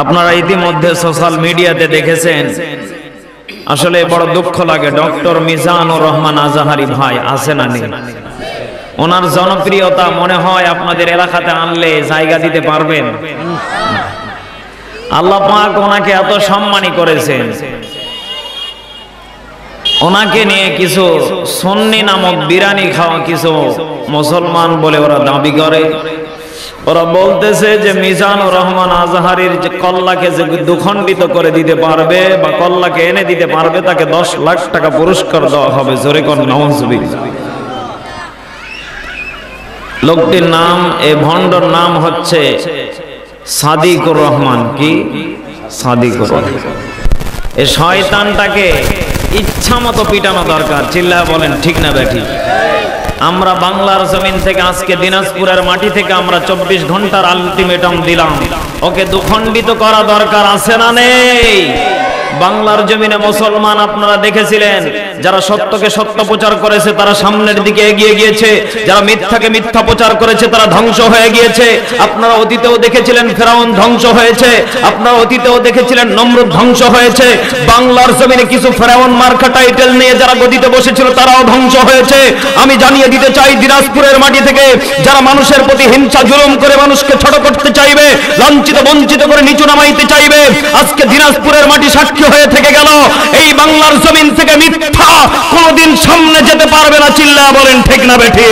আপনারা ইতিমধ্যে সোশ্যাল মিডিয়াতে দেখেছেন, আসলে বড় দুঃখ লাগে, ডক্টর মিজানুর রহমান আজাহারি ভাই আছে না নেই? ওনার জনপ্রিয়তা মনে হয় আপনাদের এলাকাতে আনলে জায়গা দিতে পারবেন। আল্লাহ পাক ওনাকে এত সম্মানী করেছেন, ওনাকে নিয়ে কিছু সুন্নি নামক বিরানি খাওয়া কিছু মুসলমান বলে ওরা দাবি করে। ওরা বলতেছে যে মিজানুর রহমান আজহারির যে কল্লাকে যে দুখণ্ডিত করে দিতে পারবে বা কল্লাকে এনে দিতে পারবে তাকে 10 লাখ টাকা পুরস্কার দেওয়া হবে। জোরে কোন নাউজুবিল্লাহ। লোকটির নাম, এই ভণ্ডর নাম হচ্ছে সাদিকুর রহমান। কি সাদিকুর রহমান? এই শয়তানটাকে ইচ্ছা মতো পিটানো দরকার। চিল্লায় বলেন ঠিক না বেঠি? আমরা বাংলার জমিন থেকে আজকে দিনাজপুরের মাটি থেকে আমরা 24 ঘন্টার আলটিমেটাম দিলাম, ওকে দুখণ্ডিত করা দরকার আছে না নেই? বাংলার জমিনে মুসলমান আপনারা দেখেছিলেন, যারা সত্যকে সত্য প্রচার করেছে তারা সামনের দিকে এগিয়ে গিয়েছে, যারা মিথ্যাকে মিথ্যা প্রচার করেছে তারা ধ্বংস হয়ে গিয়েছে। আপনারা অতীতেও দেখেছিলেন ফেরাউন ধ্বংস হয়েছে, আপনারা অতীতেও দেখেছিলেন নমরুদ ধ্বংস হয়েছে। বাংলার জমিনে কিছু ফেরাউন মার্কা টাইটেল নিয়ে যারা গদিতে বসেছিল তারাও ধ্বংস হয়েছে। আমি জানিয়ে দিতে চাই, দিনাজপুরের মাটি থেকে যারা মানুষের প্রতি হিংসা জুলুম করে মানুষকে ছোট করতে চাইবে, লাঞ্ছিত বঞ্চিত করে নিচু নামাইতে চাইবে, আজকে দিনাজপুরের মাটি সাক্ষী হয়ে থেকে গেল এই বাংলার জমিন থেকে মিথ্যা কোনদিন সামনে যেতে পারবে না। চিল্লা বলেন ঠিক না বেঠি?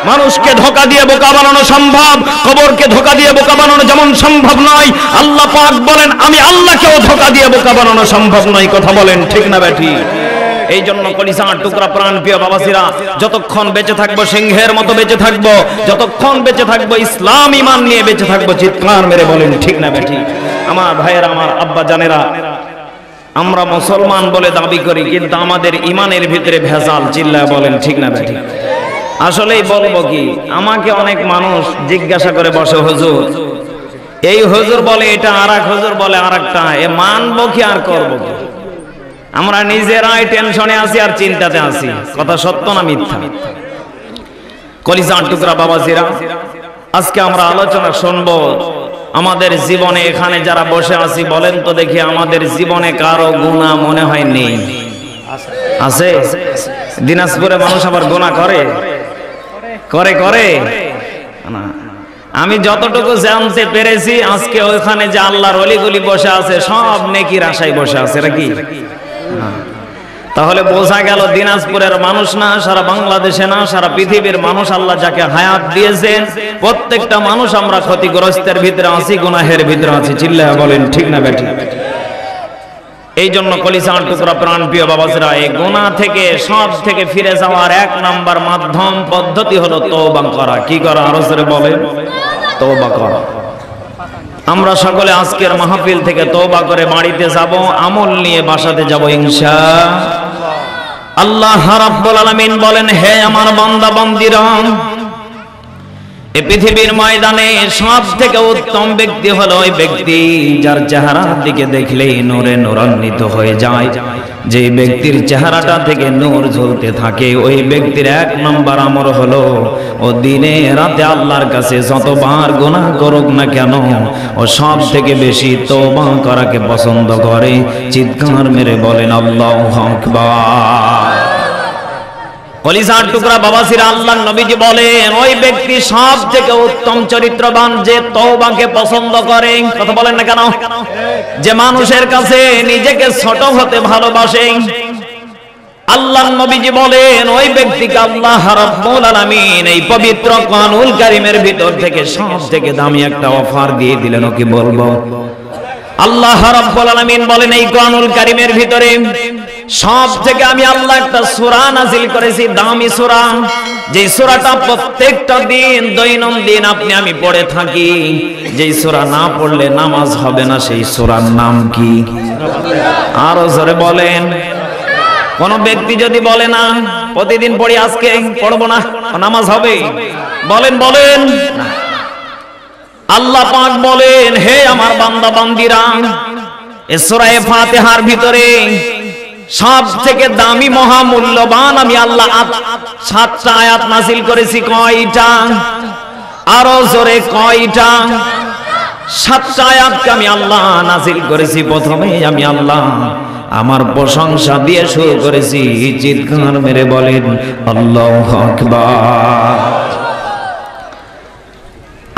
মানুষকে ধোঁকা দিয়ে বোকা বানানো সম্ভব, কবরকে ধোঁকা দিয়ে বোকা বানানো যেমন সম্ভব নয়, আল্লাহ পাক বলেন আমি আল্লাহকেও ধোঁকা দিয়ে বোকা বানানো সম্ভব নয়। কথা বলেন ঠিক না বেঠি? এই জন্য কলিজার টুকরা প্রাণ প্রিয় বাবাসিরা, যতক্ষণ বেঁচে থাকবো সিংহের মতো বেঁচে থাকবো, যতক্ষণ বেঁচে থাকবো ইসলাম ঈমান নিয়ে বেঁচে থাকবো। চিৎকার মেরে বলেন ঠিক না বেঠি? আমার ভাইয়েরা, আমার আব্বা জানেরা, আমরা মুসলমান বলে দাবি করি কিন্তু আমাদের ঈমানের ভিতরে ভেজাল। চিল্লায় বলেন ঠিক না বেঠি? আসলেই বলবো কি, আমাকে অনেক মানুষ জিজ্ঞাসা করে বসে, হুজুর এই হুজুর বলে এটা, আর এক হুজুর বলে আর একটা, এ মানবো কি আর করবো কি? আমরা নিজেরাই টেনশনে আছি আর চিন্তাতে আছি। কথা সত্য না মিথ্যা? কলিজার টুকরা বাবাজিরা, আজকে আমরা আলোচনা শুনবো আমাদের জীবনে। এখানে যারা বসে আছি বলেন তো দেখি, আমাদের জীবনে কারো গুনাহ মনে হয় নেই? আছে? দিনাজপুরে মানুষ আবার গুনাহ করে করে করে না। আমি যতটুকু জানতে পেরেছি, আজকে ওইখানে যে আল্লাহর ওলিগুলি বসে আছে সব নেকির আশায় বসে আছে নাকি? তাহলে বোঝা গেল দিনাজপুরের মানুষ না, সারা বাংলাদেশে না, সারা পৃথিবীর মানুষ আল্লাহ যাকে হায়াত দিয়েছেন, প্রত্যেকটা মানুষ আমরা ক্ষতিগ্রস্তের ভিতরে আছি, গুনাহের ভিতরে আছি। চিল্লায়া বলেন ঠিক না বেঠি? এই জন্য কলিজার টুকরা প্রাণ প্রিয় বাবাসরা, এই গুনাহ থেকে সব থেকে ফিরে যাওয়ার 1 নাম্বার মাধ্যম পদ্ধতি হলো তওবা করা। কি করা? আরো জোরে বলেন, তওবা করা। আমরা সকলে আজকের মাহফিল থেকে তওবা করে বাড়িতে যাব, আমল নিয়ে বাসাতে যাব ইনশাআল্লাহ। আল্লাহ রাব্বুল আলামিন বলেন, হে আমার বান্দা বান্দীরা, এই পৃথিবীর ময়দানে সব থেকে উত্তম ব্যক্তি হলো ওই ব্যক্তি যার চেহারার দিকে দেখলেই নূরে নূরান্বিত হয়ে যায়। যে ব্যক্তির চেহারাটা থেকে নূর ঝলতে থাকে, ওই ব্যক্তির 1 নম্বর আমল হলো ও দিনে রাতে আল্লাহর কাছে যতবার গুনাহ করুক না কেন, ও সব থেকে বেশি তওবা করাকে পছন্দ করে। চিৎকার মেরে বলেন আল্লাহু আকবার। কলিজার টুকরা বাবাসিরা, আল্লাহর নবীজি বলেন ওই ব্যক্তি সব থেকে উত্তম চরিত্রবান যে তওবাকে পছন্দ করে। কথা বলেন না কেন? যে মানুষের কাছে নিজেকে ছোট হতে ভালোবাসে। আল্লাহর নবীজি বলেন ওই ব্যক্তিকে আল্লাহ রাব্বুল আলামিন এই পবিত্র কোরআনুল কারীমের ভিতর থেকে সব থেকে দামি একটা অফার দিয়ে দিলেন। ও কি বলবো? আল্লাহ রাব্বুল আলামিন বলেন এই কোরআনুল কারীমের ভিতরে সব থেকে আমি আল্লাহ একটা সূরা নাযিল করেছি, দামি সূরা, যে সূরাটা প্রত্যেকটা দিন দৈনন্দিন আপনি আমি পড়ে থাকি। যেই সূরা না পড়লে নামাজ হবে না, সেই সূরার নাম কি? আরো জোরে বলেন। কোন ব্যক্তি যদি বলে না প্রতিদিন পড়ি, আজকে পড়বো না, নামাজ হবে? বলেন বলেন। আল্লাহ পাক বলেন, হে আমার বান্দা বান্দীরা, এই সূরা ফাতিহার ভিতরে সব থেকে দামি মহামূল্যবান আমি আল্লাহ 7টা আয়াত নাযিল করেছি। কয়টা? আরো জোরে কয়টা? 7টা আয়াতকে আমি আল্লাহ নাযিল করেছি। প্রথমে আমি আল্লাহ আমার প্রশংসা দিয়ে শুরু করেছি। চিৎকার মেরে বলেন আল্লাহু আকবার।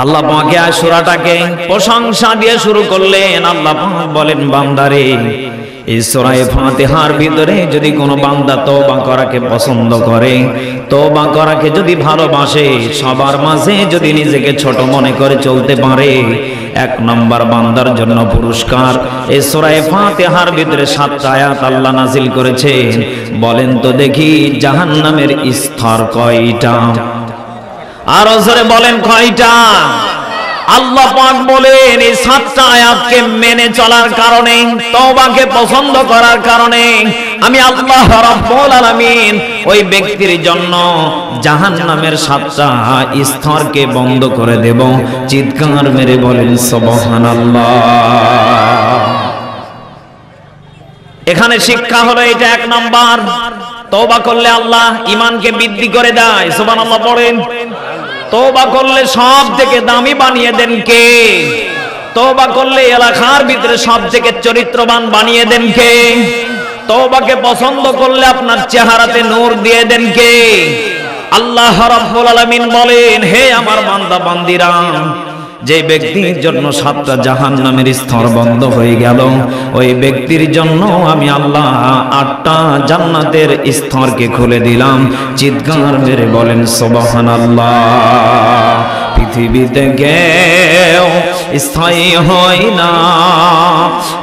আল্লাহ পাক এই সূরাটাকে প্রশংসা দিয়ে শুরু করলেন। আল্লাহ পাক বলেন, বান্দারে, এই সূরা ফাতিহার ভিতরে যদি কোনো বান্দা তওবা করাকে পছন্দ করে, তওবা করাকে যদি ভালোবাসে, সবার মাঝে যদি নিজেকে ছোট মনে করে চলতে পারে, 1 নম্বর বান্দার জন্য পুরস্কার। এই সূরা ফাতিহার ভিতরে 7টা আয়াত আল্লাহ নাযিল করেছেন। বলেন তো দেখি জাহান্নামের স্তর কয়টা? আরো জোরে বলেন কয়টা? আল্লাহ পাক বলেন এই 7টা আয়াতকে মেনে চলার কারণে, তওবাকে পছন্দ করার কারণে আমি আল্লাহ রাব্বুল আলামিন ওই ব্যক্তির জন্য জাহান্নামের 7টা স্তরকে বন্ধ করে দেব। চিৎকার মেরে বলেন সুবহানাল্লাহ। এখানে শিক্ষা হলো এটা 1 নাম্বার, তওবা করলে আল্লাহ ঈমানকে বৃদ্ধি করে দেয়। সুবহানাল্লাহ পড়েন। তওবা করলে সব থেকে দামি বানিয়ে দেন কে? তওবা করলে এলাকার ভিতরে সব থেকে চরিত্রবান বানিয়ে দেন কে? তওবাকে পছন্দ করলে আপনার চেহারাতে নূর দিয়ে দেন কে? আল্লাহ রাব্বুল আলামিন বলেন, হে আমার বান্দা বান্দিরা, যে ব্যক্তির জন্য 7টা জাহান্নামের স্তর বন্ধ হয়ে গেল, ওই ব্যক্তির জন্য আমি আল্লাহ 8টা জান্নাতের স্তরকে খুলে দিলাম। চিৎকার মেরে বলেন সুবহানাল্লাহ। পৃথিবীতে কেউ স্থায়ী হয় না,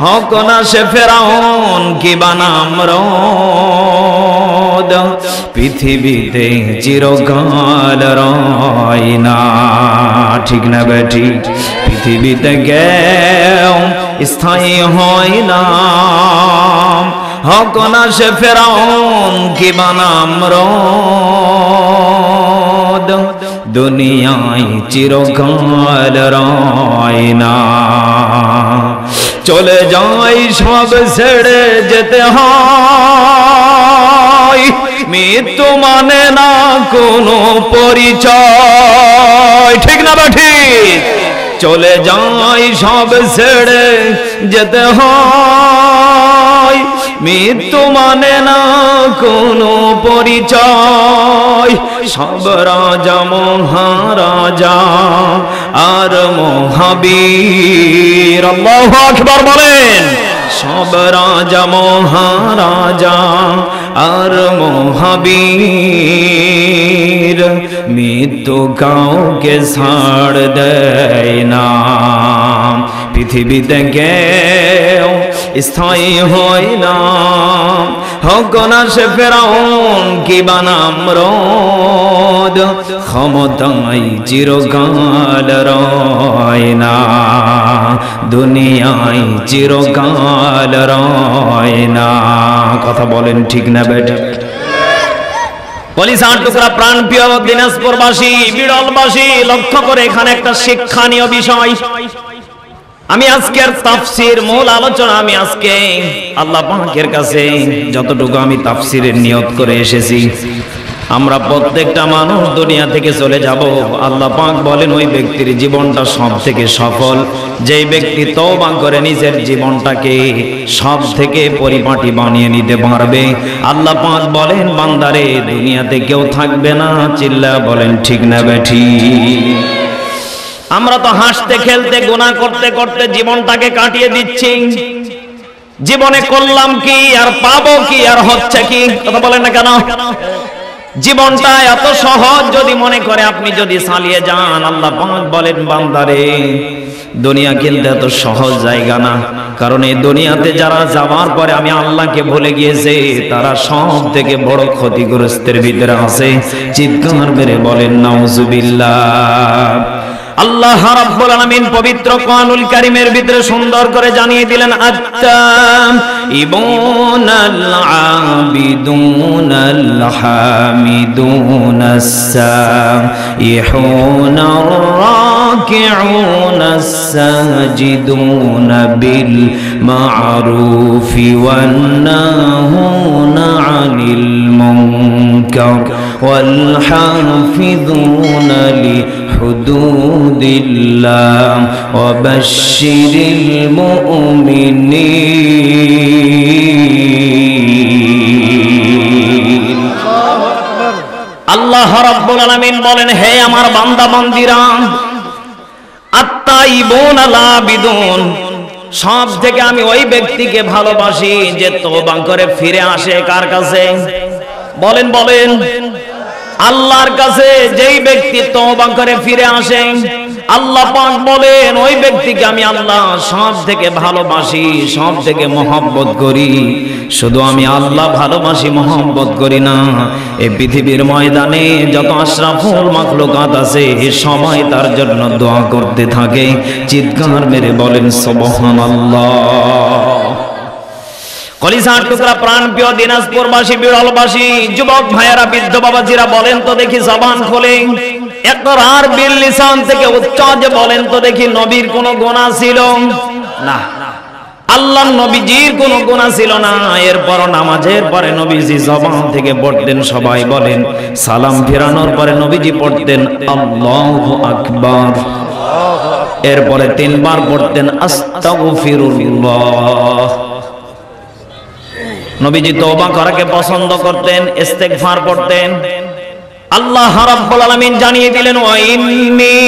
হোক না সে ফেরাউন কি নামরুদ, পৃথিবীতে চিরকাল রয় না। ঠিক না বেঠি? পৃথিবীতে কেউ স্থায়ী হয় না, হোক না সে ফেরাউন কি নামরুদ, দুনিয়ায় চিরকাল রয় না। চলে যাই সব ছেড়ে যেতে হয়, মৃত্যু মানে না কোনো পরিচয়। ঠিক না বা ঠিক? চলে যাই সব ছেড়ে যেতে হয়, মৃত্যু মানে না কোনো পরিচয়। সব রাজা মহারাজা আর মহাবীর, আল্লাহু আকবার বলেন। সব রাজা মহারাজা আর মহাবীর, মৃত্যু কাউকে ছাড় দেয় না। পৃথিবীতে কেউ স্থায়ী হয় না, হোক না সে ফেরাউন কি নামরুদ, ক্ষমতায় চিরকাল রয় না, দুনিয়ায় চিরকাল রয় না। কথা বলেন ঠিক না বেটা? কলিজার টুকরা প্রাণ প্রিয় দিনাজপুরবাসী, বিরলবাসী, লক্ষ্য করে এখানে একটা শিক্ষণীয় বিষয়। আমি আজকের তাফসীর মূল আলোচনা আমি আজকে আল্লাহ পাকের কাছে যতটুকু আমি তাফসীরের নিয়ত করে এসেছি, আমরা প্রত্যেকটা মানুষ দুনিয়া থেকে চলে যাব। আল্লাহ পাক বলেন ওই ব্যক্তির জীবনটা সব থেকে সফল যেই ব্যক্তি তওবা করে নিজের জীবনটাকে সব থেকে পরিপাটি বানিয়ে নিতে পারবে। আল্লাহ পাক বলেন, বান্দারে দুনিয়াতে কেউ থাকবে না। চিল্লা বলেন ঠিক না বেঠি? আমরা তো হাসতে খেলতে গুনাহ করতে করতে জীবনটাকে কাটিয়ে দিচ্ছি। জীবনে করলাম কি আর পাবো কি আর হচ্ছে কি? কথা বলেন না কেন? জীবনটা এত সহজ যদি মনে করে আপনি যদি চালিয়ে যান, আল্লাহ পাক বলেন, বান্দারে দুনিয়া কিন্তু এত সহজ জায়গা না। কারণ এই দুনিয়াতে যারা যাওয়ার পরে আমি আল্লাহকে ভুলে গিয়েছে, তারা সব থেকে বড় ক্ষতিগ্রস্তের ভিতরে আছে। চিৎকার মেরে বলেন নাউজুবিল্লাহ। আল্লাহ রাব্বুল আলামিন পবিত্র কোরআনুল কারীমের ভিতরে সুন্দর করে জানিয়ে দিলেন, আত-তাইবুনাল আবিদুনাল হামিদুনাস সাইহুনার রাকিউনাস সাজিদুনা বিল মা'রুফি ওয়ান নাহুনা আনিল মুনকার ওয়াল হাফিযুনা লি হুদুদিল্লাহ ওয়া বাশশিরিল মুমিনিন। আল্লাহ রাব্বুল আলামিন বলেন, হে আমার বান্দা বান্দীরা, আত্তাইবুন আলাবিদুন, সব থেকে আমি ওই ব্যক্তিকে ভালোবাসি যে তওবা করে ফিরে আসে কার কাছে? বলেন বলেন, আল্লাহর কাছে। যেই ব্যক্তি তওবা করে ফিরে আসে, আল্লাহ পাক বলেন ওই ব্যক্তিকে আমি আল্লাহ সব থেকে ভালোবাসি, সব থেকে মহব্বত করি। শুধু আমি আল্লাহ ভালোবাসি, মহব্বত করি না, এই পৃথিবীর ময়দানে যত আশরাফুল মাখলুকাত আছে সবাই তার জন্য দোয়া করতে থাকে। চিৎকার মেরে বলেন সুবহানাল্লাহ। কলিজার টুকরা প্রাণপ্রিয় দিনাজপুরবাসী, বিরলবাসী, যুবক ভাইয়েরা, বৃদ্ধ বাবাজিরা, বলেন তো দেখি জবান খোলে ইকরার বিল লিসান থেকে উচ্চ যে বলেন তো দেখি, নবীর কোনো গুনাহ ছিল না? আল্লাহর নবীজির কোনো গুনাহ ছিল না। এরপর নামাজের পরে নবীজি জবান থেকে পড়তেন, সবাই বলেন, সালাম ফেরানোর পরে নবীজি পড়তেন আল্লাহু আকবার। এরপরে 3 বার পড়তেন আস্তাগফিরুল্লাহ। নবীজি তওবা করাকে পছন্দ করতেন, ইস্তেগফার করতেন। আল্লাহ রাব্বুল আলামিন জানিয়ে দিলেন, ওয়া ইন্নী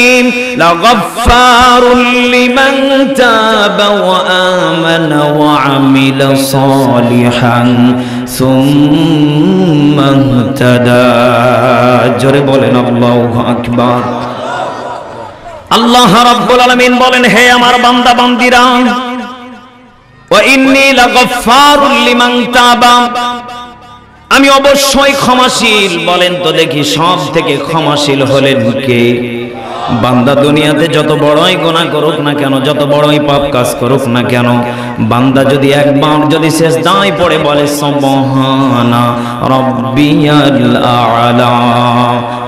লাগাফফারুল লিমান তাবা ওয়া আমানা ওয়া আমিলা সালিহান সুম্মা ইহতাদা। জোরে বলেন আল্লাহু আকবার। আল্লাহ রাব্বুল আলামিন বলেন, হে আমার বান্দা বান্দীরা, ওয়া ইন্নী লাগাফফারুল লিমান তাবা, আমি অবশ্যই ক্ষমাশীল। বলেন তো দেখি, সব থেকে ক্ষমাশীল হলেন কে? বান্দা দুনিয়াতে যত বড়ই গুনাহ করুক না কেন, যত বড়ই পাপ কাজ করুক না কেন, বান্দা যদি একবার যদি সিজদায় পড়ে বলে সুবহানা রাব্বিয়াল আ'লা,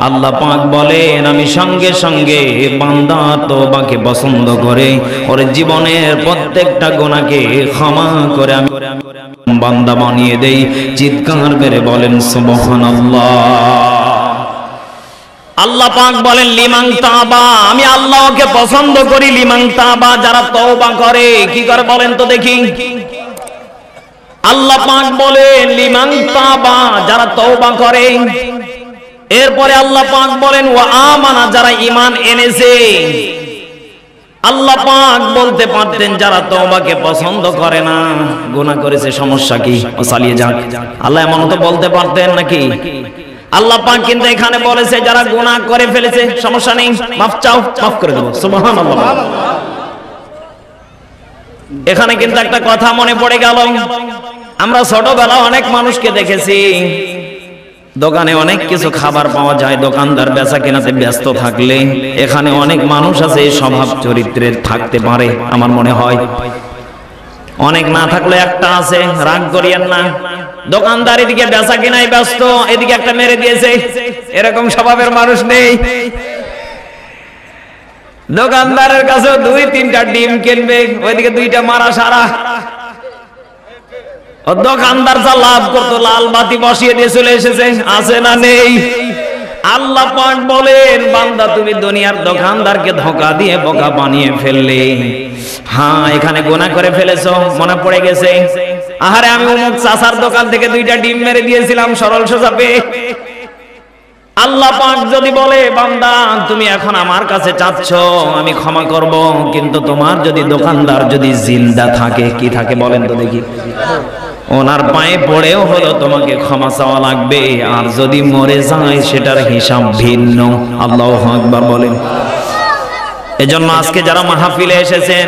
আল্লাহ পাক বলেন আমি সঙ্গে সঙ্গে বান্দা তওবাকে পছন্দ করে ওর জীবনের প্রত্যেকটা গুনাহকে ক্ষমা করে আমি বান্দা বানিয়ে দেই। চিৎকার মেরে বলেন সুবহানাল্লাহ। আল্লাহ পাক বলেন লিমান তাবা, আমি আল্লাহকে পছন্দ করি লিমান তাবা, যারা তওবা করে। কি করে বলেন তো দেখি? আল্লাহ পাক বলেন লিমান তাবা, যারা তওবা করে। এরপরে আল্লাহ পাক বলেন ওয়া আমানা, যারা ঈমান এনেছে। আল্লাহ পাক বলতে পারতেন যারা তওবাকে পছন্দ করে না, গুনাহ করেছে, সমস্যা কি, ও চালিয়ে যাক। আল্লাহ এমন তো বলতে পারতেন নাকি? আল্লাহ পাক কিন্তু এখানে বলেছে যারা গুনাহ করে ফেলেছে সমস্যা নেই, মাফ চাও, মাফ করে দেব। সুবহানাল্লাহ। এখানে কিন্তু একটা কথা মনে পড়ে গেল, আমরা ছোটবেলা অনেক মানুষকে দেখেছি, দোকানে অনেক কিছু খাবার পাওয়া যায়, দোকানদার বেচা কেনাতে ব্যস্ত থাকলে এখানে অনেক মানুষ আছে এই স্বভাব চরিত্রের থাকতে পারে আমার মনে হয়। অনেক না থাকলে একটা আছে, রাগ করিয়েন না। দোকানদার এদিকে বেচা কেনায় ব্যস্ত, এদিকে একটা মেরে দিয়েছে, এরকম স্বভাবের মানুষ নেই? দোকানদারের কাছে 2-3টা ডিম কিনবে, ওইদিকে 2টা মারা সারা। দোকানদার যা লাভ করতো লাল বাতি বসিয়ে দিয়ে চলে এসেছে, আছে না নেই? আল্লাহ পাক বলেন বান্দা তুমি দুনিয়ার দোকানদারকে ধোঁকা দিয়ে বোকা বানিয়ে ফেললে। হ্যাঁ, এখানে গুনাহ করে ফেলেছো, মনে পড়ে গেছে, আহারে আমি অমুক চাচার দোকান থেকে 2টা ডিম মেরে দিয়েছিলাম সরল সোজা পেয়ে। আল্লাহ পাক যদি বলে বান্দা তুমি এখন আমার কাছে চাচ্ছ আমি ক্ষমা করব, কিন্তু তোমার যদি দোকানদার যদি জিন্দা থাকে, কি থাকে বলেন তো দেখি, ওনার পায়ে পড়েও হলো তোমাকে ক্ষমা চাওয়া লাগবে, আর যদি মরে যায় সেটার হিসাব ভিন্ন। আল্লাহু আকবার বলেন। এজন্য আজকে যারা মাহফিলে এসেছেন,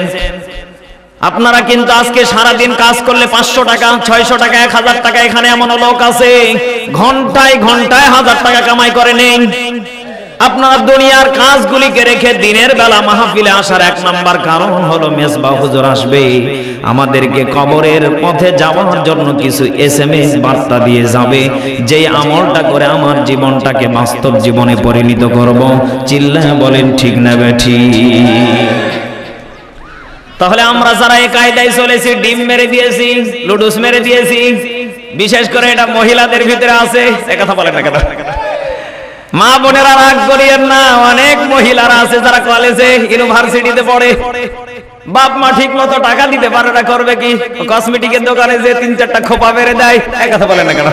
আপনারা কিন্তু আজকে সারা দিন কাজ করলে 500 টাকা, 600 টাকা, 1000 টাকা, এখানে এমন লোক আছে ঘন্টায় ঘন্টায় 1000 টাকা কামাই করে নেন। আপনারা দুনিয়ার কাজগুলিকে রেখে দিনের বেলা মাহফিলে আসার 1 নাম্বার কারণ হলো মেজবাহ হুজুর আসবে, আমাদেরকে কবরের পথে যাওয়ার জন্য কিছু SMS বার্তা দিয়ে যাবে, যেই আমলটা করে আমার জীবনটাকে বাস্তব জীবনে পরিণত করব। চিল্লায় বলেন ঠিক না বেঠিক? তাহলে আমরা যারা এই কায়দায় চলেছি, ডিম মেরে দিয়েছি, লুডুস মেরে দিয়েছি, বিশেষ করে এটা মহিলাদের ভিতরে আছে, একথা বলেন না কেন? মা বোনেরা রাগ করিয়েন না, অনেক মহিলারা আছে যারা কলেজে ইউনিভার্সিটিতে পড়ে, বাপ মা ঠিক মতো টাকা দিতে পারে না, করবে কি? কসমেটিকের দোকানে যে 3-4টা খোপা বেড়ে দেয়। এক কথা বলেন না কেন?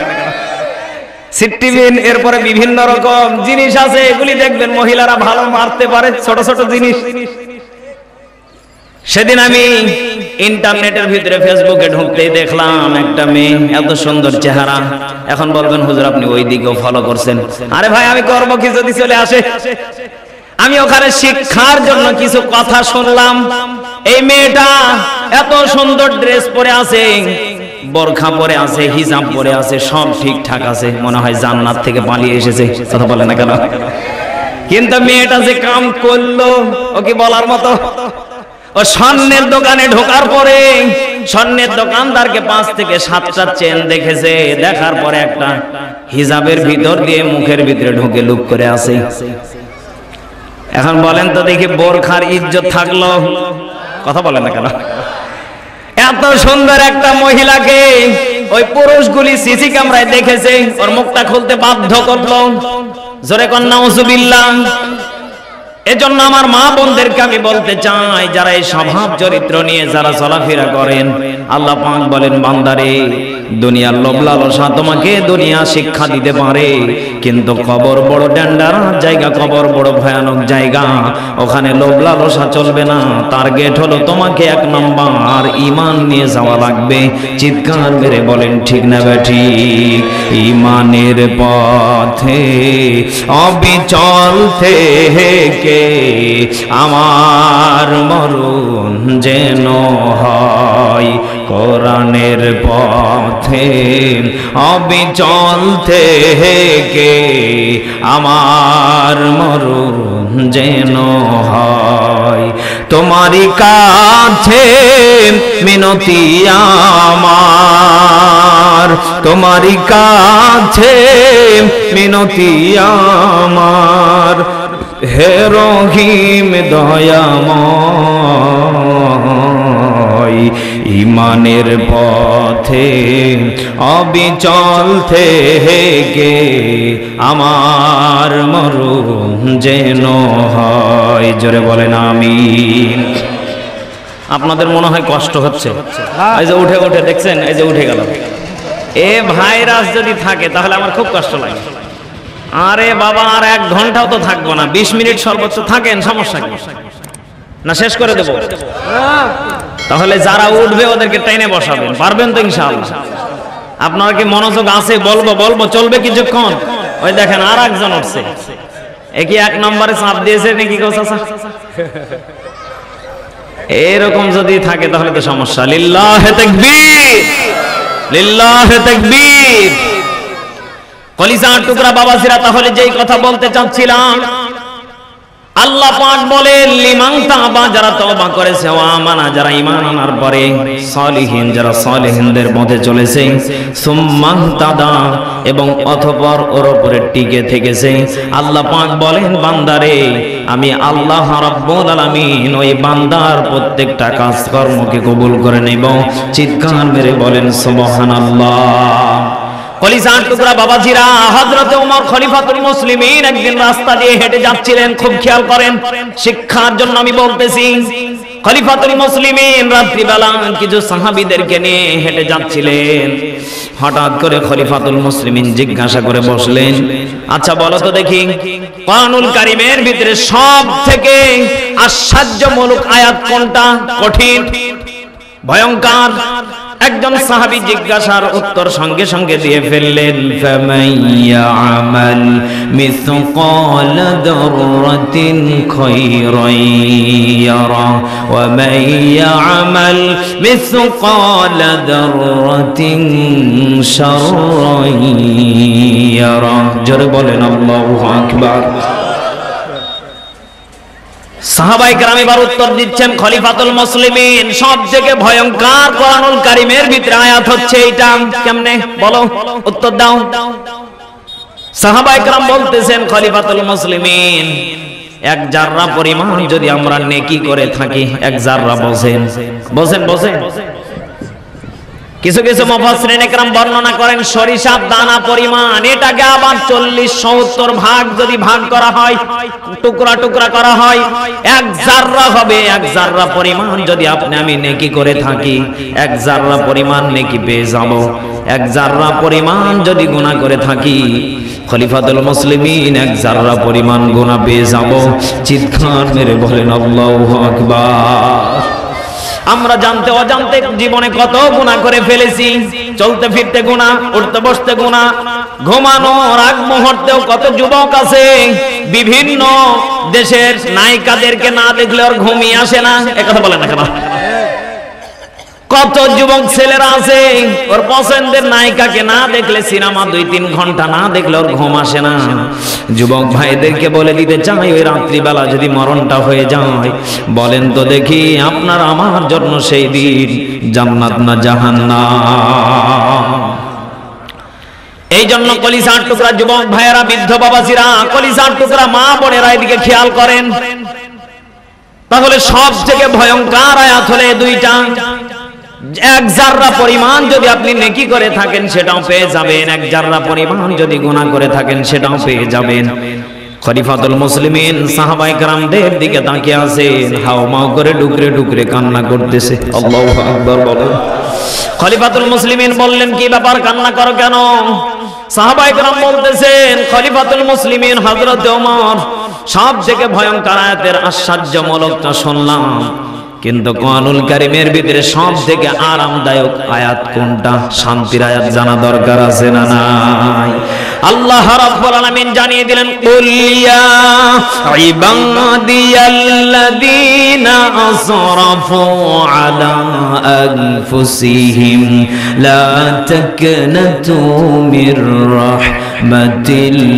সিট্টিবিন, এরপরে বিভিন্ন রকম জিনিস আছে, এগুলি দেখবেন মহিলারা ভালো মারতে পারে, ছোট ছোট জিনিস। সেদিন আমি ইন্টারনেটের ভিতরে ফেসবুকে ঢুকতেই দেখলাম একটা মেয়ে, এত সুন্দর চেহারা। এখন বলবেন হুজুর আপনি ওই দিকেও ফলো করছেন। আরে ভাই আমি করবো কি যদি চলে আসে? আমি ওখানে শিক্ষার জন্য কিছু কথা শুনলাম। এই মেয়েটা এত সুন্দর ড্রেস পরে আছে, বোরখা পরে আছে, হিজাব পরে আছে, সব ঠিকঠাক আছে, মনে হয় জান্নাত থেকে পালিয়ে এসেছে। কথা বলে না কেন? কিন্তু মেয়েটা যে কাম করলো, ও কি বলার মতো? ও স্বর্ণের দোকানে ঢোকার পরে স্বর্ণের দোকানদারকে 5 থেকে 7টা চেন দেখেছে, দেখার পরে একটা হিজাবের ভিতর দিয়ে মুখের ভিতরে ঢুকে লুক করে আছে। এখন বলেন তো দেখি, বোরখার ইজ্জত থাকলো? কথা বলেন না কেন? এত সুন্দর একটা মহিলাকে ওই পুরুষগুলি সিসি ক্যামেরায় দেখেছে, ওর মুখটা খুলতে বাধ্য করলো। জোরে কর নাউজুবিল্লাহ। এজন্য আমার মা বোনদেরকে আমি বলতে চাই, যারা এই স্বভাব চরিত্র নিয়ে যারা চলাফেরা করেন, আল্লাহ পাক বলেন বান্দারে, দুনিয়ার লোভ লালসা তোমাকে দুনিয়া শিক্ষা দিতে পারে, কিন্তু কবর বড় ডেঞ্জারাস জায়গা, কবর বড় ভয়ানক জায়গা, ওখানে লোভ লালসা চলবে না। টার্গেট হলো তোমাকে 1 নম্বর ঈমান নিয়ে যাওয়া লাগবে। চিৎকার মেরে বলেন ঠিক না বেঠিক? ঈমানের পথে অবিচল থেকে আমার মরণ যেন হয়, কোরআনের পথে অবিচল থেকে আমার মরণ যেন হয়। তোমারই কাছে মিনতি আমার, তোমারই কাছে মিনতি আমার, হে রহিম দয়াময়, ঈমানের পথে অবিচল থেকে আমার মরণ যেন হয়। জোরে বলেন আমিন। আপনাদের মনে হয় কষ্ট হচ্ছে? এই যে উঠে উঠে দেখছেন, এই যে উঠে গেল। এ ভাইরাস যদি থাকে তাহলে আমার খুব কষ্ট লাগে। আরে বাবা, আর 1 ঘন্টাও তো থাকবো না, 20 মিনিট সর্বোচ্চ থাকেন, সমস্যা কি? না শেষ করে দেবো? তাহলে যারা উঠবে ওদেরকে টেনে বসাবেন, পারবেন তো ইনশাআল্লাহ? আপনার কি মনোযোগ আছে? বলবো বলবো, চলবে কিছুক্ষণ? ওই দেখেন আর একজন উঠছে, একই 1 নম্বরে চাপ দিয়েছে নাকি গো চাচা? এরকম যদি থাকে তাহলে তো সমস্যা। লিল্লাহে তাকবীর, লিল্লাহে তাকবীর। কলিজার টুকরা বাবাজিরা, তাহলে যেই কথা বলতে চাচ্ছিলাম, আল্লাহ পাক বলেন লিমান তাবা, যারা তওবা করেছে, ওয়া আমানা, যারা ঈমান আনার পরে, সালিহিন, যারা সালিহিনদের পথে চলেছে, সুম্মা তাদা, এবং অতঃপর ওর উপরে টিকে থেকেছে। আল্লাহ পাক বলেন বান্দারে, আমি আল্লাহ রাব্বুল আলামিন ওই বান্দার প্রত্যেকটা কাজকর্মকে কবুল করে নেব। চিৎকার মেরে বলেন সুবহানাল্লাহ। কলিজার টুকরা বাবাজিরা, হযরত ওমর খলিফাতুল মুসলিমিন একদিন রাস্তা দিয়ে হেঁটে যাচ্ছিলেন। খুব খেয়াল করেন, শিক্ষার জন্য আমি বলতেছি। খলিফাতুল মুসলিমিন রাত্রিবেলা কিছু সাহাবীদেরকে নিয়ে হেঁটে যাচ্ছিলেন। হঠাৎ করে খলিফাতুল মুসলিমিন জিজ্ঞাসা করে বসলেন, আচ্ছা বলো তো দেখি, কোরআনুল কারীমের ভিতরে সবথেকে আশ্চর্যমূলক আয়াত কোনটা? কঠিন, ভয়ঙ্কর। একজন সাহাবী জিজ্ঞাসার উত্তর সঙ্গে সঙ্গে দিয়ে ফেললেন, ফামাইয়ামাল মিসকাল যাররাতিন খায়রান ইয়ারা ওয়া মাইয়ামাল মিসকাল যাররাতিন শাররান ইয়ারা। জোরে বলেন আল্লাহু আকবার। সাহাবায়ে কেরাম এবার উত্তর দিচ্ছেন, খলিফাতুল মুসলিমিন, সবথেকে ভয়ঙ্কর কোরআনুল কারীমের ভিতরে আয়াত হচ্ছে এইটা। কেমনে বলো, উত্তর দাও। সাহাবায়ে কেরাম বলতেছেন, খলিফাতুল মুসলিমিন, 1 জাররা পরিমাণ যদি আমরা নেকি করে থাকি, 1 জাররা, বসেন বসেন বসেন, কিছু কিছু মুফাসসিরিন ইকরাম বর্ণনা করেন সরিষার দানা পরিমাণ, এটাকে আবার 40-70 ভাগ যদি ভাগ করা হয়, টুকরা টুকরা করা হয়, এক জাররা হবে। এক জাররা পরিমাণ যদি আপনি আমি নেকি করে থাকি, এক জাররা পরিমাণ নেকি পেয়ে যাব। এক জাররা পরিমাণ যদি গুনাহ করে থাকি, খলিফাতুল মুসলিমিন এক জাররা পরিমাণ গুনাহ পেয়ে যাব। চিৎকার মেরে বলেন আল্লাহু আকবার। আমরা জানতে অজান্তে জীবনে কত গুনাহ করে ফেলেছি। চলতে ফিরতে গুনাহ, উঠতে বসতে গুনাহ, ঘুমানোর আগ মুহূর্তেও কত যুবক আছে বিভিন্ন দেশের নায়িকাদেরকে না দেখলে ওর ঘুমই আসে না। একথা বলেন না কেন? কত যুবক ছেলেরা আছে ওর পছন্দের নায়িকাকে না দেখলে, সিনেমা 2-3 ঘন্টা না দেখলে ওর ঘুম আসে না। যুবক ভাইদেরকে বলে দিতে চাই, ওই রাত্রিবেলা যদি মরণটা হয়ে যায়, বলেন তো দেখি আপনার আমার জন্য সেই দিন জান্নাত না জাহান্নাম? এই জন্য কলিজার টুকরা যুবক ভাইয়েরা, বৃদ্ধ বাবাজিরা, কলিজার টুকরা মা বোনেরা, এদিকে খেয়াল করেন। তাহলে সব থেকে ভয়ঙ্কর আয়াত হলে দুইটা। এক জাররা পরিমাণ যদি আপনি নেকি করে থাকেন সেটাও পেয়ে যাবেন, এক জাররা পরিমাণ যদি গুনাহ করে থাকেন সেটাও পেয়ে যাবেন। খলিফাতুল মুসলিমিন সাহাবায়ে কেরামদের দিকে তাকিয়ে আছেন, হাওমাও করে ডুকরে ডুকরে কান্না করতেছে। আল্লাহু আকবার বলেন। খলিফাতুল মুসলিমিন বললেন, কি ব্যাপার, কান্না করো কেন? সাহাবায়ে কেরাম বলতেছেন, খলিফাতুল মুসলিমিন হযরত ওমর সব থেকে ভয়ঙ্কর আয়াতের আশ্চর্যমূলকটা শুনলাম, কিন্তু কোরআনুল কারীমের ভিতরে সব থেকে আরামদায়ক আয়াত কোনটা, শান্তির আয়াত জানা দরকার আছে না নাই? আল্লাহ রাব্বুল আলামিন জানিয়ে দিলেন, কুল ইয়া ইবাদিয়াল্লাযীনা আসরাফু আলা আনফুসিহিম লা তাকনাতু মির রাহমাতিল্লাহ।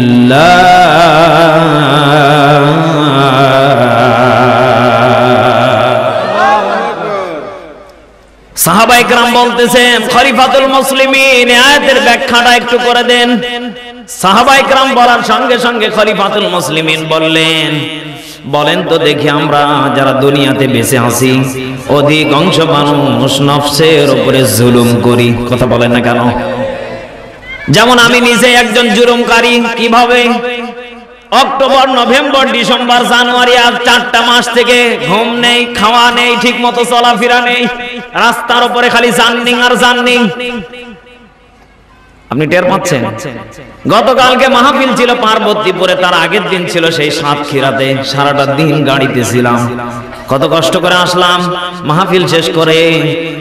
সাহাবায়ে কেরাম বলতেছেন, খলিফাতুল মুসলিমিন আয়াতের ব্যাখ্যাটা একটু করে দেন। সাহাবায়ে কেরাম বলার সঙ্গে সঙ্গে খলিফাতুল মুসলিমিন বললেন, বলেন তো দেখি আমরা যারা দুনিয়াতে বেঁচে আছি অধিকাংশ মানুষ নফসের উপরে জুলুম করি। কথা বলেন না কেন? যেমন আমি নিজে একজন জুলুমকারী। কিভাবে? অক্টোবর, নভেম্বর, ডিসেম্বর, জানুয়ারি, আর 4টা মাস থেকে ঘুম নেই, খাওয়া নেই, ঠিক মতো চলাফেরা নেই, রাস্তার উপরে খালি জার্নিং আর জার্নিং। আপনি টের পাচ্ছেন? গতকালকে মাহফিল ছিল পার্বতীপুরে, তার আগের দিন ছিল সেই সাতক্ষীরাতে। সারাটা দিন গাড়িতে ছিলাম, কত কষ্ট করে আসলাম। মাহফিল শেষ করে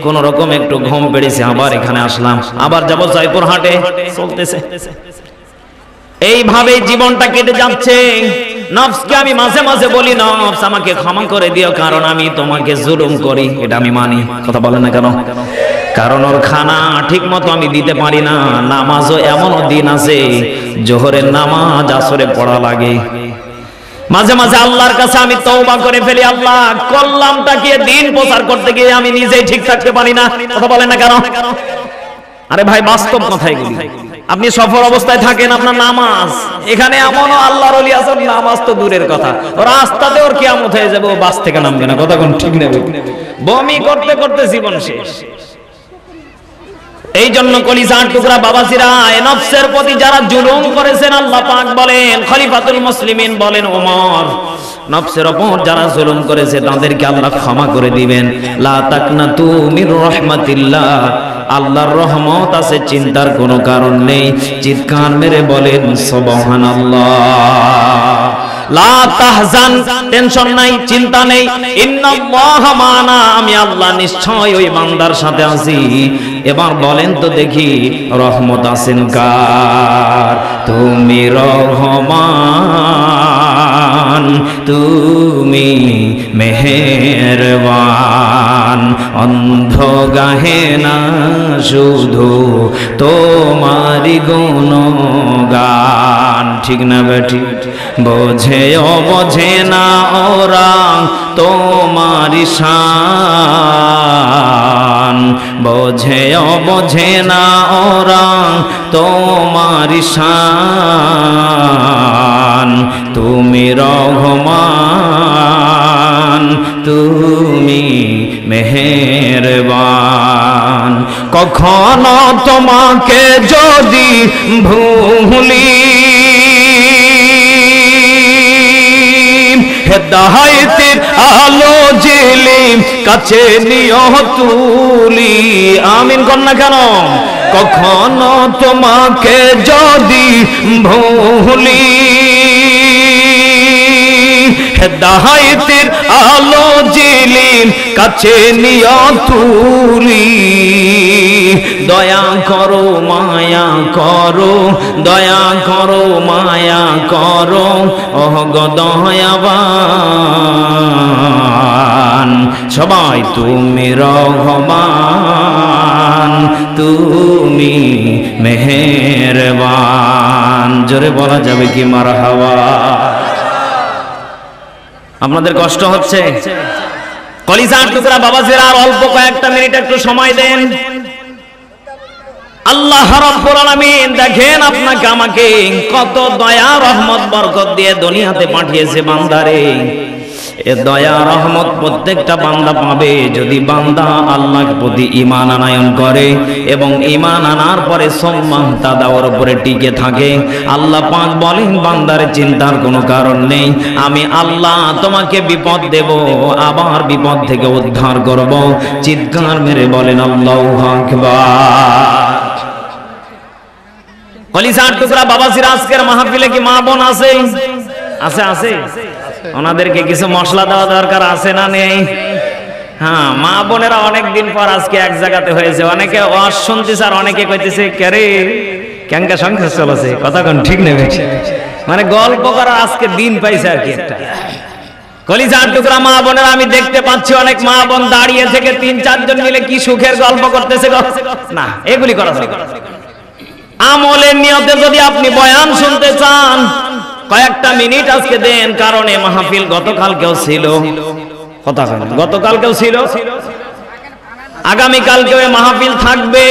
কোন রকম একটু ঘুম পেড়েছে, আবার এখানে আসলাম, আবার যাব জয়পুরহাটে। চলতেছে এইভাবে, জীবনটা কেটে যাচ্ছে। নফসকে আমি মাঝে মাঝে বলি, নফস আমাকে ক্ষমা করে দিও, কারণ আমি তোমাকে জুলুম করি, এটা আমি মানি। কথা বলেন না কেন? কারণ ওর খানা ঠিক মতো আমি দিতে পারি না। নামাজও এমনও দিন আছে জোহরের নামাজ আসরে পড়া লাগে। মাঝে মাঝে আল্লাহর কাছে আমি তওবা করে ফেলি, আল্লাহ কল্যাণটা কি দিন প্রচার করতে গিয়ে আমি নিজেই ঠিক থাকতে পারি না। কথা বলেন না কেন? আরে ভাই, বাস্তব কথাই বলি। আপনি সফর অবস্থায় থাকেন, আপনার নামাজ, এখানে এমনও আল্লাহর ওলি আছেন, নামাজ তো দূরের কথা, রাস্তাতে ওর কিয়ামত হয়ে যাবে, ও বাস থেকে নামবে না। কথা কোন ঠিক নেবে? বমি করতে করতে জীবন শেষ। এই জন্য কলিজার টুকরা বাবাজিরা, নফসের প্রতি যারা জুলুম করেছেন, আল্লাহ পাক বলেন, খলিফাতুল মুসলিমিন বলেন, ওমর নফসের উপর যারা জুলুম করেছে তাদেরকে আল্লাহ ক্ষমা করে দিবেন। লা তাকনাতু মির রাহমাতিল্লাহ, আল্লাহর রহমত আছে, চিন্তার কোনো কারণ নেই। চিৎকার মেরে বলেন সুবহানাল্লাহ। লা তাহজান, টেনশন নাই, চিন্তা নেই। ইন্নাল্লাহা মা'ানা, আমি আল্লাহ নিশ্চয় ওই বান্দার সাথে আছি। এবার বলেন তো দেখি, রহমত আছেন কার? তুমি রহমান, তুমি মেহেরবান, অন্ধ গাহে না শুধু তোমারি গুণগান। ঠিক না বেঠি? বোঝে ও বোঝে না ওরা তোমারি শান, বোঝে ও বোঝে না ওরা তোমারি শান। তুমি রহমান, তুমি মেহেরবান। কখনো তোমাকে যদি ভুলি, হেদায়েতের আলো জেলে কাছে নিও তুলি। আমিন কন্যা কেন? কখনো তোমাকে যদি ভুলি, হেদায়েতের আলো জেলে কাছে নিও তুলি। দয়া করো মায়া করো, দয়া করো মায়া করো, ওহ গো দয়াবান। সবাই তুমি রহমান, তুমি মেহেরবান। জোরে বলা যাবে কি মারহাবা? আপনাদের কষ্ট হচ্ছে? কলিজার টুকরা বাবাজিরা, আর অল্প কয়েকটা মিনিট একটু সময় দেন। আল্লাহ রাব্বুল আলামিন দেখেন আপনাকে আমাকে কত দয়া রহমত বরকত দিয়ে দুনিয়াতে পাঠিয়েছে বান্দারে। এ দয়া রহমত প্রত্যেকটা বান্দা পাবে যদি বান্দা আল্লাহর প্রতি ঈমান আনয়ন করে এবং ঈমান আনার পরে সম্মান তাদাওর উপরে টিকে থাকে। আল্লাহ পাক বলেন, বান্দার চিন্তার কোনো কারণ নেই, আমি আল্লাহ তোমাকে বিপদ দেব, আবার বিপদ থেকে উদ্ধার করব। চিৎকার মেরে বলেন আল্লাহু আকবার। কলিজার টুকরা বাবাজিরা, আজকের মাহফিলে কি মা বোন আছে? আছে আছে। ওনাদেরকে কিছু মশলা দেওয়া দরকার আছে না নেই? হ্যাঁ, মা বোনেরা অনেকদিন পর আজকে এক জায়গাতে হয়েছে। অনেকে ওয়াজ শুনতেছে আর অনেকে কইতেছে কেরে ক্যাঙ্কা সংখ্যা চলেছে, কথা কোন ঠিক নেবে, মানে গল্প করার আজকে দিন পাইছে আর কি একটা। কলিজার টুকরা মা বোনেরা, আমি দেখতে পাচ্ছি অনেক মা বোন দাঁড়িয়ে থেকে 3-4 জন মিলে কি সুখের গল্প করতেছে। না, এগুলি করা যাবে না। আমলের নিয়তে যদি আপনি বয়ান শুনতে চান, কয়েকটা মিনিট আজকে দেন, কারণ এই মাহফিল গতকালকেও ছিল, কথা হয় না, গতকালকেও ছিল, আগামী কালকেও এই মাহফিল থাকবে।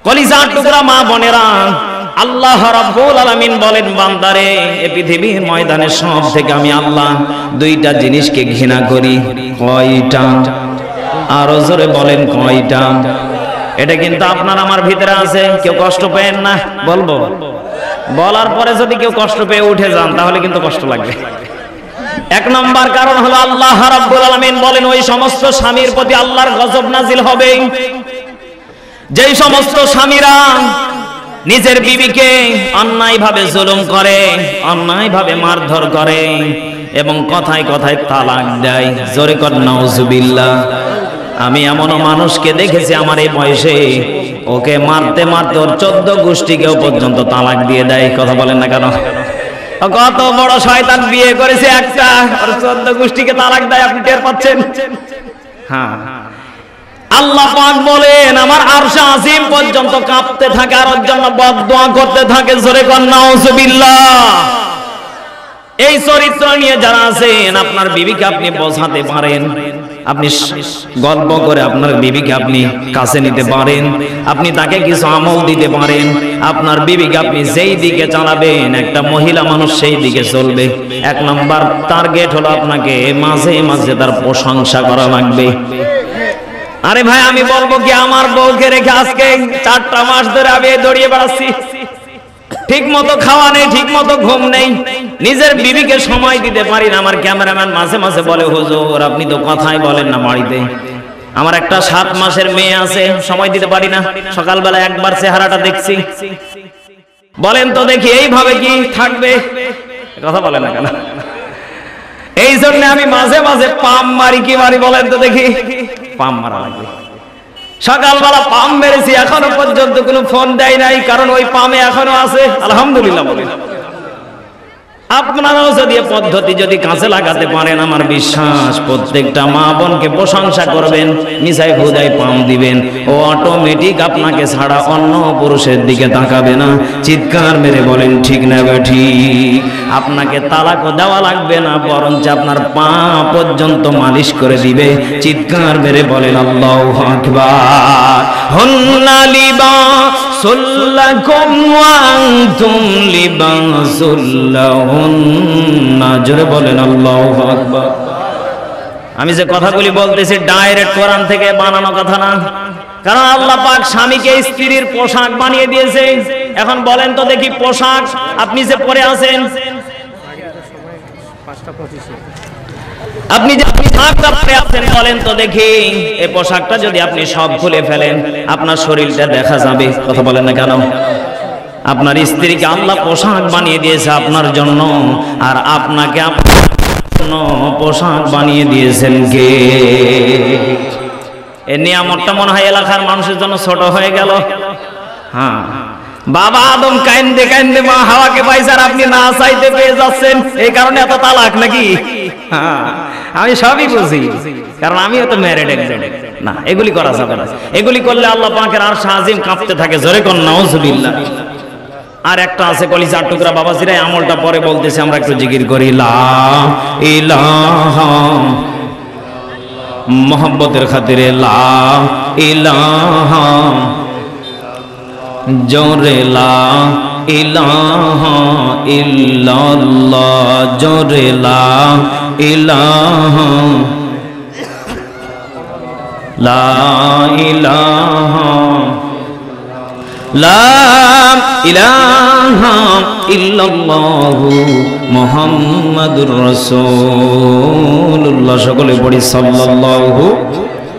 কলিজার টুকরা মা বোনেরা, আল্লাহ রাব্বুল আলামিন বলেন, বান্দারে এই পৃথিবীর ময়দানে সব থেকে আমি আল্লাহ 2টা জিনিসকে ঘৃণা করি। কয়টা? আরো জোরে বলেন কয়টা? এটা কিন্তু আপনার আমার ভিতরে আছে, কেউ কষ্ট পেয়েন না। বলবো, বলার পরে যদি কেউ কষ্ট পেয়ে উঠে যান তাহলে কিন্তু কষ্ট লাগবে। 1 নম্বর কারণ হলো আল্লাহ রাব্বুল আলামিন বলেন, ওই সমস্ত স্বামীর প্রতি আল্লাহর গজব নাজিল হবে যেই সমস্ত স্বামীরা নিজের বিবিকে অন্যায়ভাবে জুলুম করে, অন্যায়ভাবে মারধর করে এবং কথায় কথায় তালাক দেয়। জোরে কর নাউজুবিল্লাহ। আমি এমনও মানুষকে দেখেছি আমার এই বয়সে, ওকে মারতে মারতে ওর 14 গোষ্ঠীকেও পর্যন্ত তালাক দিয়ে দেয়। কথা বলেন না কেন? কত বড় শয়তান বিয়ে করেছে একটা, আর 14 গোষ্ঠীকে তালাক দেয়, আপনি টের পাচ্ছেন? হ্যাঁ, আল্লাহ পাক বলেন, আমার আরশ আজিম পর্যন্ত কাঁপতে থাকে আর ওর জন্য বদদোয়া করতে থাকে। জোরে কর নাউজুবিল্লাহ। এই চরিত্র নিয়ে যারা আছেন, আপনার বিবিকে আপনি বোঝাতে পারেন, আপনি গল্প করে আপনার বিবিকে আপনি কাছে নিতে পারেন, আপনি তাকে কিছু আমল দিতে পারেন। আপনার বিবিকে আপনি যেই দিকে চালাবেন, একটা মহিলা মানুষ সেই দিকে চলবে। 1 নম্বর টার্গেট হলো আপনাকে মাঝে মাঝে তার প্রশংসা করা লাগবে। আরে ভাই, আমি বলবো কি, আমার বউকে রেখে আজকে 4টা মাস ধরে আমি দৌড়িয়ে বেড়াচ্ছি, ঠিক মতো খাওয়া নেই, ঠিক মতো ঘুম নেই, নিজের বিবিকে সময় দিতে পারি না। আমার ক্যামেরাম্যান মাঝে মাঝে বলে, হুজুর আপনি তো কথাই বলেন না বাড়িতে। আমার একটা 7 মাসের মেয়ে আছে, সময় দিতে পারি না। সকালবেলা একবার চেহারাটা দেখছি। বলেন তো দেখি, এইভাবে কি থাকবে? কথা বলেন না কেন? এই জন্য আমি মাঝে মাঝে পাম মারি। কি মারি বলেন তো দেখি? পাম মারা লাগবে। সকালবেলা পাম মেরেছি, এখনো পর্যন্ত কোনো ফোন দেয় নাই, কারণ ওই পামে এখনো আছে। আলহামদুলিল্লাহ বলেন। আপনারাও যদি পদ্ধতি যদি কাজে লাগাতে পারেন, আমার বিশ্বাস প্রত্যেকটা মা বোনকে প্রশংসা করবেন, মিসাই হুদাই পাম দিবেন, ও অটোমেটিক আপনাকে ছাড়া অন্য পুরুষের দিকে তাকাবে না। চিৎকার মেরে বলেন ঠিক না ঠিক? আপনাকে তালাকও দেওয়া লাগবে না, বরঞ্চ আপনার পা পর্যন্ত মালিশ করে দিবে। চিৎকার মেরে বলেন আল্লাহু আকবার। হুন্না লিবাসুল লাকুম ওয়া আনতুম লিবাসুল লাহুম। জোরে বলেন আল্লাহু আকবার। আমি যে কথাগুলি বলতেছি ডাইরেক্ট কোরআন থেকে বানানো কথা না, কারণ আল্লাহ পাক স্বামীকে স্ত্রীর পোশাক বানিয়ে দিয়েছে। এখন বলেন তো দেখি, পোশাক আপনি যে পরে আছেন, আপনি যে পোশাকটা পরে আছেন, বলেন তো দেখি এই পোশাকটা যদি আপনি সব খুলে ফেলেন আপনার শরীরটা দেখা যাবে? কথা বলেন না কেন? আপনার স্ত্রীকে আল্লাহ পোশাক বানিয়ে দিয়েছে আপনার জন্য, আর আপনাকে আপনার জন্য পোশাক বানিয়ে দিয়েছেন কে? এই নিয়ামতটা মনে হয় এলাকার মানুষের জন্য ছোট হয়ে গেল। হ্যাঁ, বাবা আদম কাইন্দে কাইন্দে মা হাওয়াকে পাইছে, আর আপনি না চাইতে পেয়ে যাচ্ছেন, এই কারণে এত তালাক নাকি? হ্যাঁ, আমি সবই বুঝি, কারণ আমিও তো ম্যারিড একজন। না, এগুলি করা যাবে না। এগুলি করলে আল্লাহ পাকের আরশ আজিম কাঁপতে থাকে। জোরে কোন নাউজুবিল্লাহ। আর একটা আছে কলিজার টুকরা বাবাজিরা, আমলটা পরে বলতেছি, আমরা একটু জিকির করি লা ইলাহা, মোহাব্বতের খাতিরে লা ইলাহা, জোরে লা ইলাহা ইল্লাল্লাহ, জোরে লা ইলাহা, লা ইলাহা, লা ইলাহা ইল্লাল্লাহু মুহাম্মাদুর রাসূলুল্লাহ। সকলে পড়ি সাল্লাল্লাহু